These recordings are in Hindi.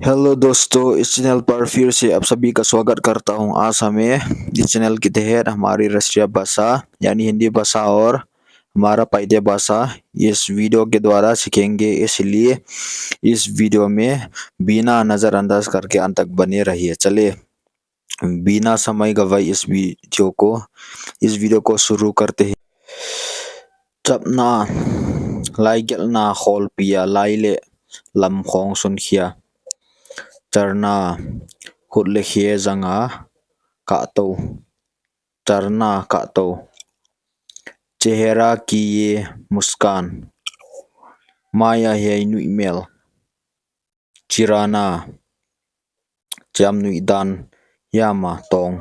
हेलो दोस्तों, इस चैनल पर फिर से आप सभी का स्वागत करता हूं। आज हमें इस चैनल के तहत हमारी राष्ट्रीय भाषा यानी हिंदी भाषा और हमारा पाइते भाषा इस वीडियो के द्वारा सीखेंगे। इसलिए इस वीडियो में बिना नज़रअंदाज करके अंत तक बने रहिए। चलिए बिना समय गवाए इस वीडियो को शुरू करते हैं। चपना लाइगलना खोल पिया लाइले लमखोंग सुनखिया चरना खुद लिखिए जंगा कातो चरना कातो चेहरा की ये मुस्कान माया है नु email चिराना जम नु dan yama tong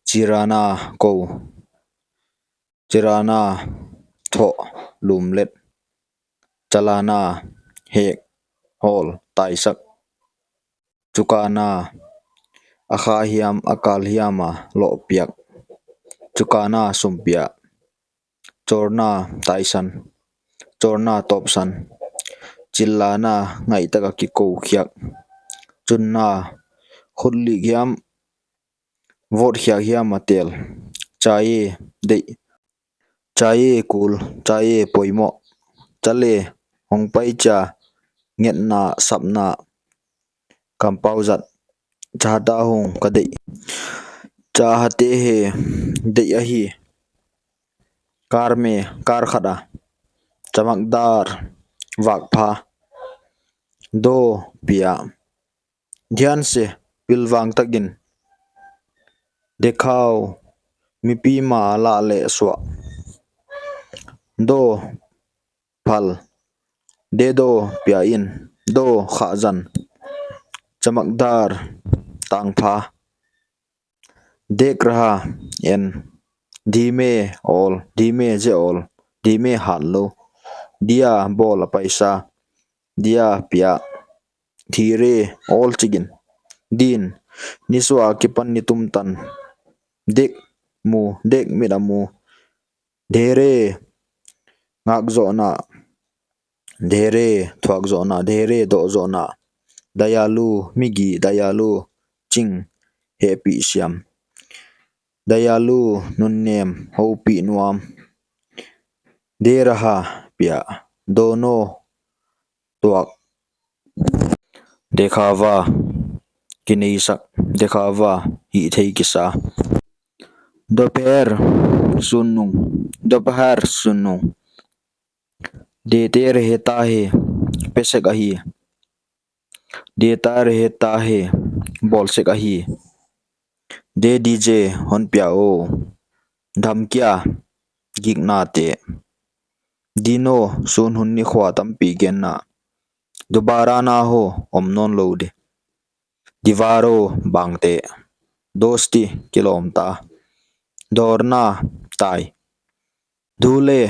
चिराना को चिराना थो लुमलेट चलाना हेक हॉल ताइसक चुकाना akha hiam akal hiama lo piak chukana sumpia chorna taisan chorna topsan chillana ngai taka ki ko khiak chunna khulli hiam vot khiak hiam atel chaye de chaye kul chaye poimo chale hongpai cha ngetna sapna kampauzat चाहता हूँ कदे चाहते हैं दे यही कार में कार खड़ा चमकदार वाकफा दो पिया ध्यान से पिलवांग तगिन दिखाओ मिपी मा लाले स्वा दो फल दे दो पियाइन दो खाजन चमकदार तांगफा देख रहा एन धीमे जे ओल धीमे हाथ लो दिया बोल पैसा दिया पिया धीरे ओल चिगिन दिन निस्वा किपन नितुम तन देख मिला मु धेरे ngak zona धेरे थ्वाक zona धेरे दो zona दयालु मिगी दयालु चिंग हेपी श्याम दयालु नुन्नेम होपी नुआम दे रहा पिया दोनों त्वाक देखावा किनेसक देखावा ही थे किसा दोपहर सुनु देते रहता है पैसे कही देता रहता है बोल से कही दे दीजे हन प्याओ धमकिया गिगनाते दिनो सुन हुन्नी ख्वातम पीगेना दोबारा ना हो ओमनोन लोडे दीवारो बांगते दोस्ती किलोमता दौड़ना ताई धूले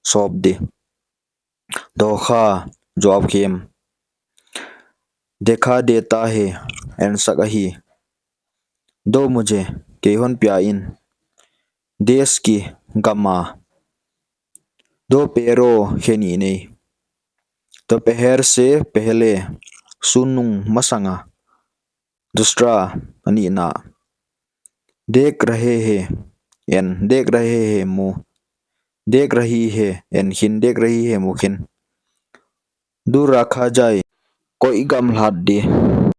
सौंप दे धोखा जवाब खेम देखा देता है एन सकही दो मुझे केहन प्याइन देश की गमा दो पैरों खेनी नहीं दोपहर से पहले सुनुंग मसंगा दूसरा अनीना देख रहे हैं मुँह देख रही है एन खिन देख रही है मुखिन दूर रखा जाए कोई गम हाथ दे